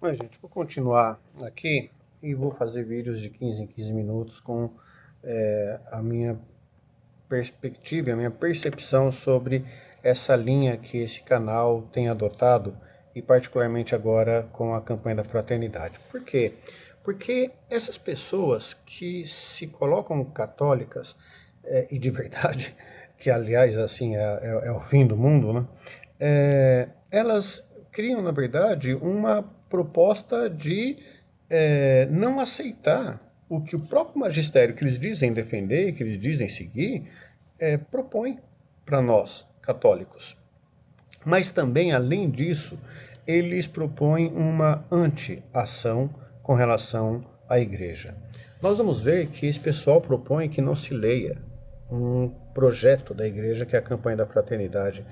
Oi, gente, vou continuar aqui e vou fazer vídeos de 15 em 15 minutos com a minha perspectiva, a minha percepção sobre essa linha que esse canal tem adotado e particularmente agora com a campanha da fraternidade. Por quê? Porque essas pessoas que se colocam católicas, e de verdade, que aliás assim é o fim do mundo, né? Elas criam, na verdade, uma proposta de não aceitar o que o próprio magistério que eles dizem defender, que eles dizem seguir, propõe para nós, católicos. Mas também, além disso, eles propõem uma anti-ação com relação à igreja. Nós vamos ver que esse pessoal propõe que não se leia um projeto da igreja, que é a campanha da fraternidade.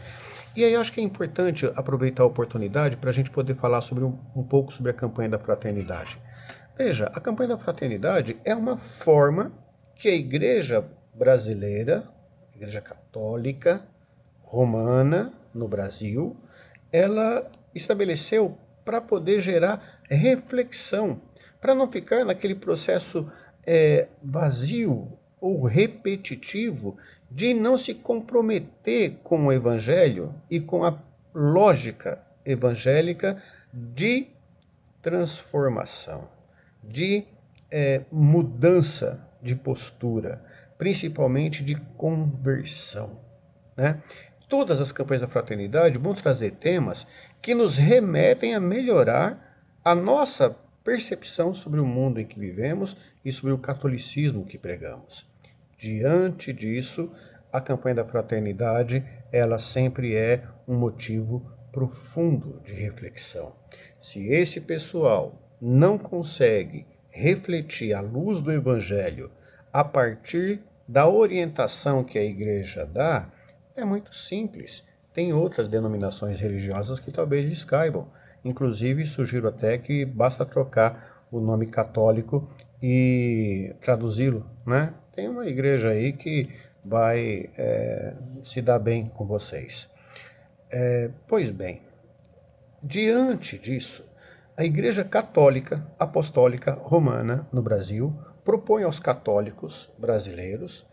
E aí eu acho que é importante aproveitar a oportunidade para a gente poder falar sobre um pouco sobre a campanha da fraternidade. Veja, a campanha da fraternidade é uma forma que a igreja brasileira, a igreja católica, romana, no Brasil, ela estabeleceu para poder gerar reflexão, para não ficar naquele processo vazio ou repetitivo de não se comprometer com o evangelho e com a lógica evangélica de transformação, de mudança de postura, principalmente de conversão, né? Todas as campanhas da fraternidade vão trazer temas que nos remetem a melhorar a nossa percepção sobre o mundo em que vivemos e sobre o catolicismo que pregamos. Diante disso, a campanha da fraternidade, ela sempre é um motivo profundo de reflexão. Se esse pessoal não consegue refletir à luz do evangelho a partir da orientação que a igreja dá, é muito simples. Tem outras denominações religiosas que talvez lhes caibam. Inclusive, sugiro até que basta trocar o nome católico e traduzi-lo, né? Tem uma igreja aí que vai se dar bem com vocês. Pois bem, diante disso, a Igreja Católica Apostólica Romana no Brasil propõe aos católicos brasileiros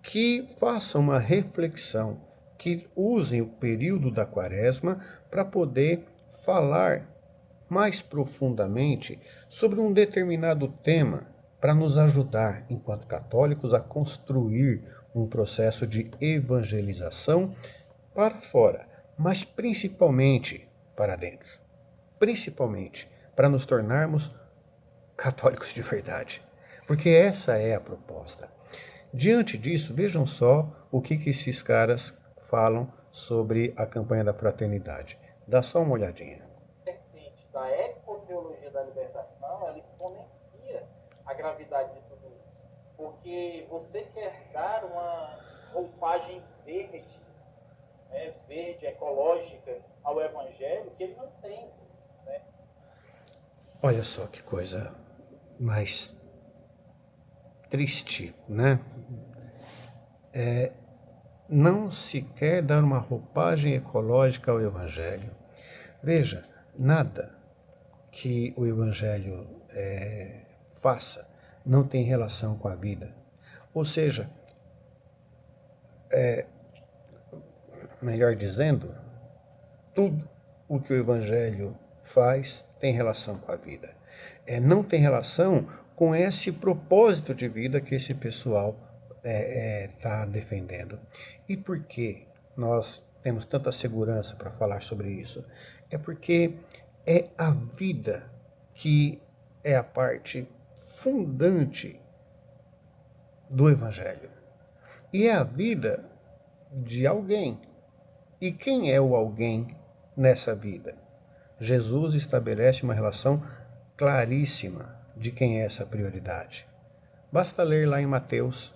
que façam uma reflexão, que usem o período da Quaresma para poder falar mais profundamente sobre um determinado tema, para nos ajudar, enquanto católicos, a construir um processo de evangelização para fora, mas principalmente para dentro. Principalmente para nos tornarmos católicos de verdade. Porque essa é a proposta. Diante disso, vejam só o que esses caras falam sobre a campanha da fraternidade. Dá só uma olhadinha. Vertente da ecoteologia da libertação, ela exponencia a gravidade de tudo isso. Porque você quer dar uma roupagem verde, né, verde, ecológica, ao evangelho, que ele não tem. Né? Olha só que coisa mais triste, né? Não se quer dar uma roupagem ecológica ao evangelho. Veja, nada que o evangelho faça não tem relação com a vida. Ou seja, melhor dizendo, tudo o que o evangelho faz tem relação com a vida. Não tem relação com esse propósito de vida que esse pessoal está defendendo. E por que nós temos tanta segurança para falar sobre isso? É porque é a vida que é a parte fundante do evangelho. E é a vida de alguém. E quem é o alguém nessa vida? Jesus estabelece uma relação claríssima de quem é essa prioridade. Basta ler lá em Mateus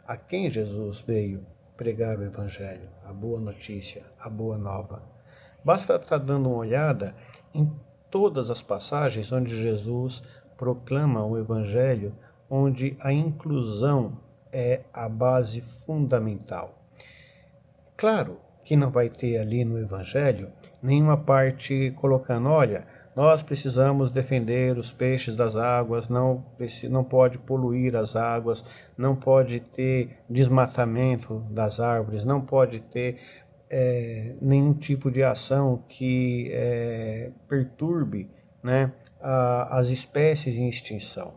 a quem Jesus veio pregar o Evangelho, a boa notícia, a boa nova. Basta estar dando uma olhada em todas as passagens onde Jesus proclama o Evangelho, onde a inclusão é a base fundamental. Claro que não vai ter ali no Evangelho nenhuma parte colocando, olha, Nós precisamos defender os peixes das águas, não pode poluir as águas, não pode ter desmatamento das árvores, não pode ter nenhum tipo de ação que perturbe, né, as espécies em extinção.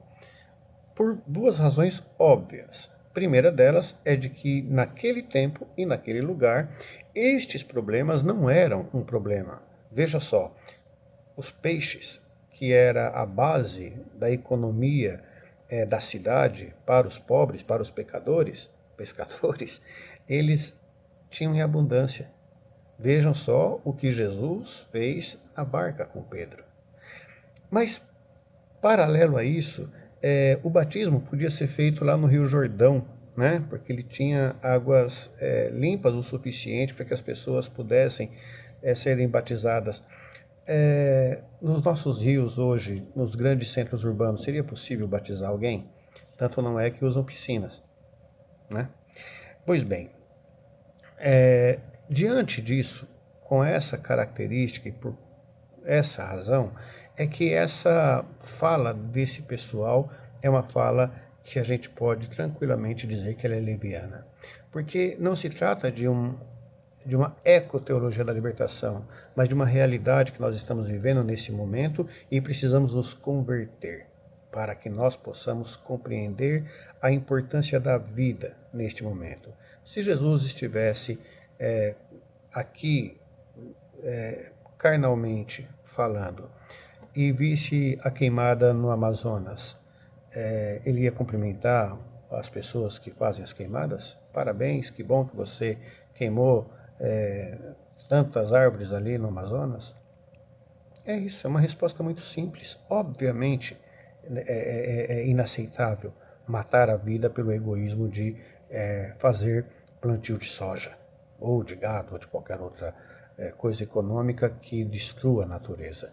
Por duas razões óbvias. A primeira delas é de que naquele tempo e naquele lugar, estes problemas não eram um problema. Veja só, os peixes, que era a base da economia da cidade para os pobres, para os pescadores, eles tinham em abundância. Vejam só o que Jesus fez na barca com Pedro. Mas, paralelo a isso, o batismo podia ser feito lá no Rio Jordão, né? Porque ele tinha águas limpas o suficiente para que as pessoas pudessem serem batizadas. Nos nossos rios hoje, nos grandes centros urbanos, seria possível batizar alguém? Tanto não é que usam piscinas, né? Pois bem, diante disso, com essa característica e por essa razão, é que essa fala desse pessoal é uma fala que a gente pode tranquilamente dizer que ela é leviana. Porque não se trata de uma ecoteologia da libertação, mas de uma realidade que nós estamos vivendo nesse momento e precisamos nos converter para que nós possamos compreender a importância da vida neste momento. Se Jesus estivesse aqui carnalmente falando e visse a queimada no Amazonas, ele ia cumprimentar as pessoas que fazem as queimadas? Parabéns, que bom que você queimou tantas árvores ali no Amazonas? É isso, é uma resposta muito simples. Obviamente é inaceitável matar a vida pelo egoísmo de fazer plantio de soja, ou de gado, ou de qualquer outra coisa econômica que destrua a natureza.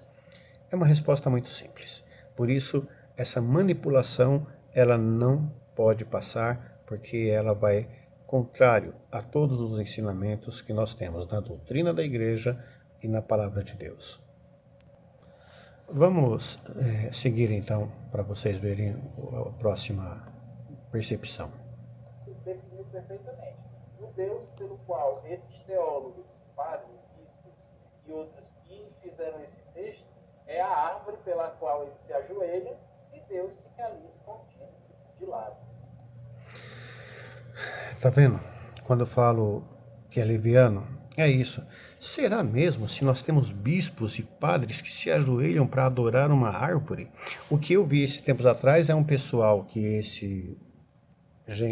É uma resposta muito simples. Por isso, essa manipulação, ela não pode passar, porque ela vai contrário a todos os ensinamentos que nós temos na doutrina da igreja e na palavra de Deus. Vamos seguir então, para vocês verem a próxima percepção. Definiu perfeitamente. O Deus pelo qual esses teólogos, padres, bispos e outros que fizeram esse texto é a árvore pela qual eles se ajoelham e Deus fica ali escondido, de lado. Tá vendo? Quando eu falo que é leviano, é isso. Será mesmo se nós temos bispos e padres que se ajoelham para adorar uma árvore? O que eu vi esses tempos atrás é um pessoal que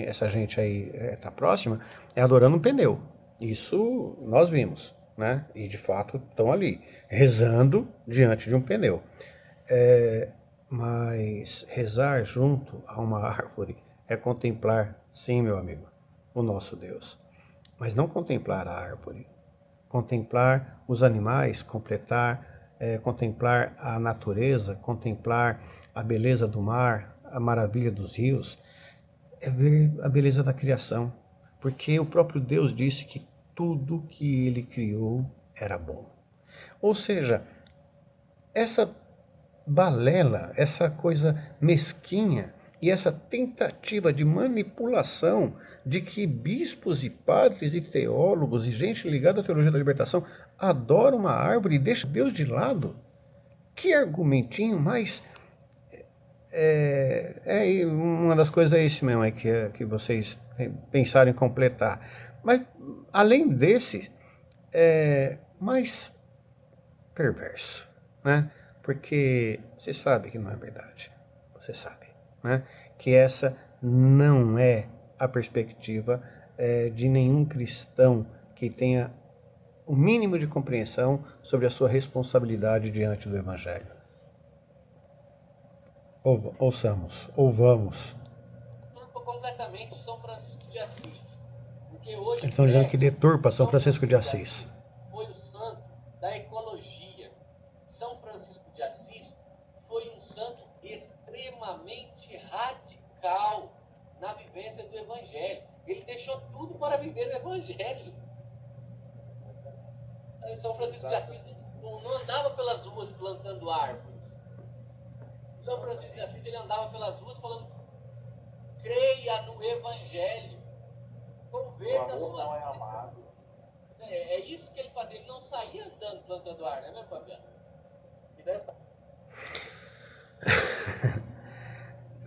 essa gente aí tá próxima, é adorando um pneu. Isso nós vimos, né? E de fato estão ali, rezando diante de um pneu. Mas rezar junto a uma árvore é contemplar, sim, meu amigo, o nosso Deus. Mas não contemplar a árvore. Contemplar os animais, contemplar a natureza, contemplar a beleza do mar, a maravilha dos rios, é ver a beleza da criação. Porque o próprio Deus disse que tudo que ele criou era bom. Ou seja, essa balela, essa coisa mesquinha e essa tentativa de manipulação de que bispos e padres e teólogos e gente ligada à teologia da libertação adora uma árvore e deixa Deus de lado. Que argumentinho mais... uma das coisas é esse mesmo, que vocês pensaram em completar. Mas, além desse, mais perverso, né? Porque você sabe que não é verdade. Você sabe, né? Que essa não é a perspectiva de nenhum cristão que tenha o mínimo de compreensão sobre a sua responsabilidade diante do Evangelho. Ouçamos, ouvamos. Turpa completamente São Francisco de Assis. Porque hoje Eles estão dizendo que deturpa São Francisco de Assis. Foi o santo da ecologia. São Francisco de Assis foi um santo extremamente radical na vivência do Evangelho. Ele deixou tudo para viver o Evangelho. São Francisco de Assis não andava pelas ruas plantando árvores. São Francisco de Assis, ele andava pelas ruas falando: creia no Evangelho, converta a sua não é vida. amado. É isso que ele fazia, ele não saía andando plantando árvore, né, Fabiano? Que detalhe.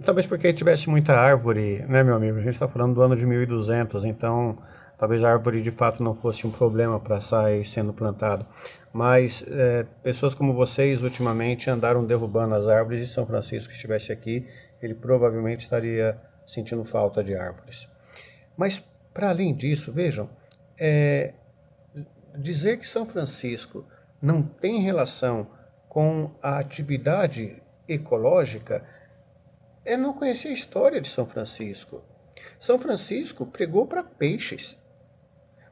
Talvez porque tivesse muita árvore, né, meu amigo? A gente está falando do ano de 1200, então talvez a árvore de fato não fosse um problema para sair sendo plantado. Mas pessoas como vocês ultimamente andaram derrubando as árvores, e São Francisco, que estivesse aqui, ele provavelmente estaria sentindo falta de árvores. Mas, para além disso, vejam, dizer que São Francisco não tem relação com a atividade ecológica é não conhecer a história de São Francisco. São Francisco pregou para peixes.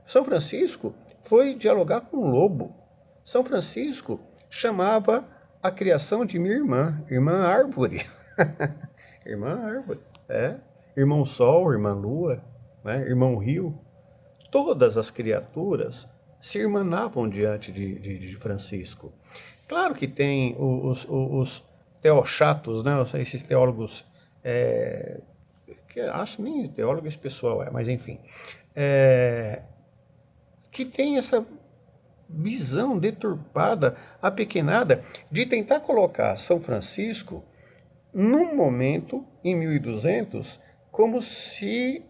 São Francisco foi dialogar com o lobo. São Francisco chamava a criação de minha irmã árvore. Irmã árvore, irmão sol, irmã lua, né? Irmão rio. Todas as criaturas se irmanavam diante de Francisco. Claro que tem os teochatos, né? Esses teólogos, que acho nem teólogo esse pessoal mas enfim, que tem essa visão deturpada, apequenada, de tentar colocar São Francisco num momento, em 1200, como se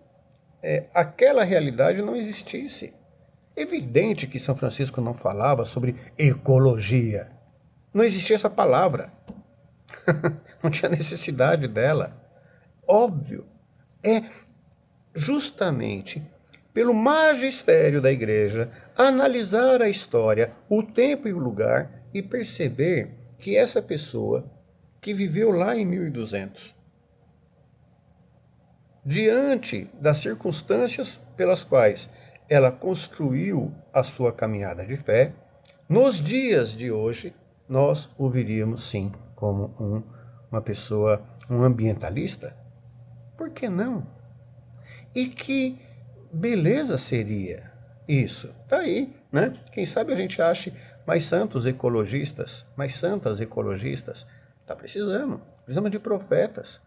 aquela realidade não existisse. Evidente que São Francisco não falava sobre ecologia. Não existia essa palavra. Não tinha necessidade dela. Óbvio. É justamente pelo magistério da igreja analisar a história, o tempo e o lugar e perceber que essa pessoa que viveu lá em 1200, diante das circunstâncias pelas quais ela construiu a sua caminhada de fé, nos dias de hoje, nós o veríamos sim como uma pessoa, um ambientalista. Por que não? E que beleza seria isso? Tá aí, né? Quem sabe a gente ache mais santos ecologistas, mais santas ecologistas. Tá precisando. Precisamos de profetas.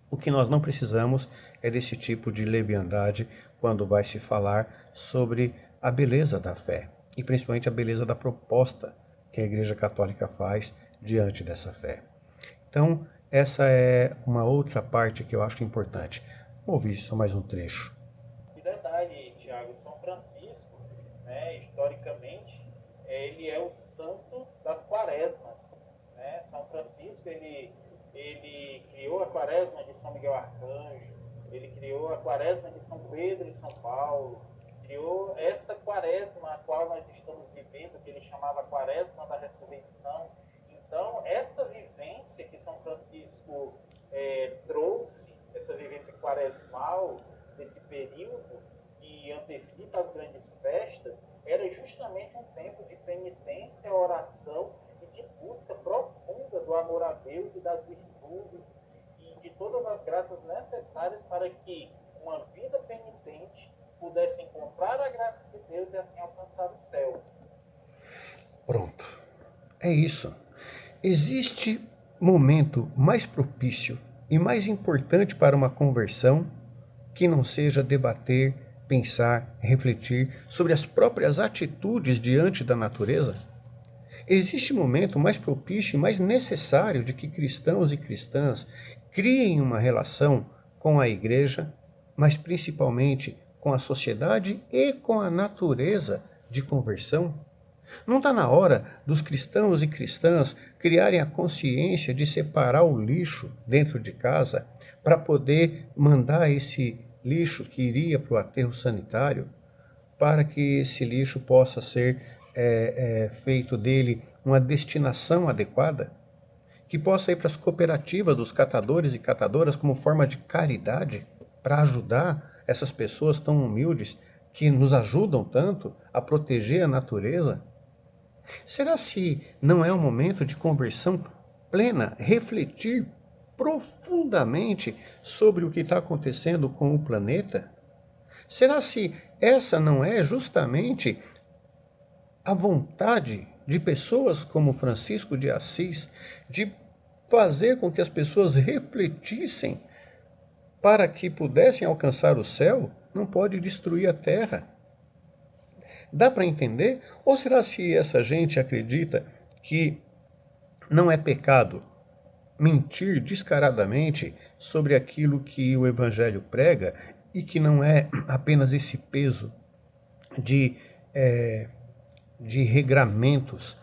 O que nós não precisamos é desse tipo de leviandade quando vai se falar sobre a beleza da fé e principalmente a beleza da proposta que a Igreja Católica faz diante dessa fé. Então, essa é uma outra parte que eu acho importante. Vamos ouvir só mais um trecho. Que detalhe, Tiago, São Francisco, né, historicamente, ele é o santo das quaresmas. Né? São Francisco, ele criou a quaresma de São Miguel Arcanjo, ele criou a quaresma de São Pedro e São Paulo, criou essa quaresma a qual nós estamos vivendo, que ele chamava quaresma da ressurreição. Então, essa vivência que São Francisco trouxe, essa vivência quaresmal, desse período que antecipa as grandes festas, era justamente um tempo de penitência, oração e de busca profunda do amor a Deus e das virtudes e de todas as graças necessárias para que uma vida penitente pudesse encontrar a graça de Deus e assim alcançar o céu. Pronto. É isso. Existe momento mais propício e mais importante para uma conversão que não seja debater, pensar, refletir sobre as próprias atitudes diante da natureza? Existe momento mais propício e mais necessário de que cristãos e cristãs criem uma relação com a igreja, mas principalmente com a sociedade e com a natureza de conversão? Não está na hora dos cristãos e cristãs criarem a consciência de separar o lixo dentro de casa para poder mandar esse lixo que iria para o aterro sanitário, para que esse lixo possa ser feito dele uma destinação adequada, que possa ir para as cooperativas dos catadores e catadoras como forma de caridade, para ajudar essas pessoas tão humildes que nos ajudam tanto a proteger a natureza? Será se não é um momento de conversão plena, refletir profundamente sobre o que está acontecendo com o planeta? Será se essa não é justamente a vontade de pessoas como Francisco de Assis, de fazer com que as pessoas refletissem para que pudessem alcançar o céu, não pode destruir a terra. Dá para entender? Ou será se essa gente acredita que não é pecado mentir descaradamente sobre aquilo que o Evangelho prega e que não é apenas esse peso de, de regramentos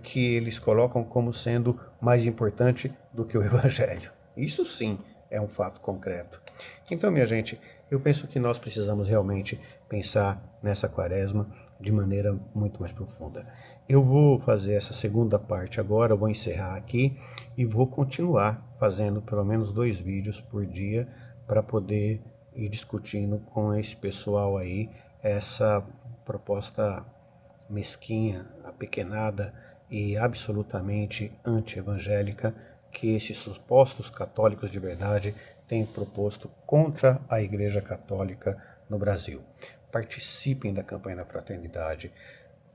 que eles colocam como sendo mais importante do que o Evangelho? Isso sim é um fato concreto. Então, minha gente, eu penso que nós precisamos realmente pensar nessa quaresma de maneira muito mais profunda. Eu vou fazer essa segunda parte agora, eu vou encerrar aqui e vou continuar fazendo pelo menos 2 vídeos por dia para poder ir discutindo com esse pessoal aí essa proposta mesquinha, apequenada e absolutamente anti-evangélica que esses supostos católicos de verdade têm proposto contra a Igreja Católica no Brasil. Participem da campanha da fraternidade,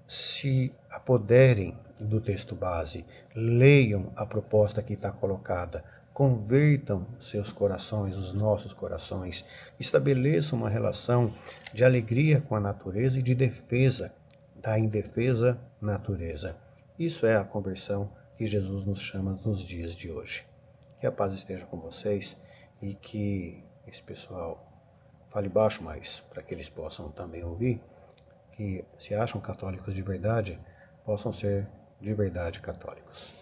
se apoderem do texto base, leiam a proposta que está colocada, convertam seus corações, os nossos corações, estabeleçam uma relação de alegria com a natureza e de defesa da indefesa natureza. Isso é a conversão que Jesus nos chama nos dias de hoje. Que a paz esteja com vocês e que esse pessoal fale baixo, mas para que eles possam também ouvir, que se acham católicos de verdade, possam ser de verdade católicos.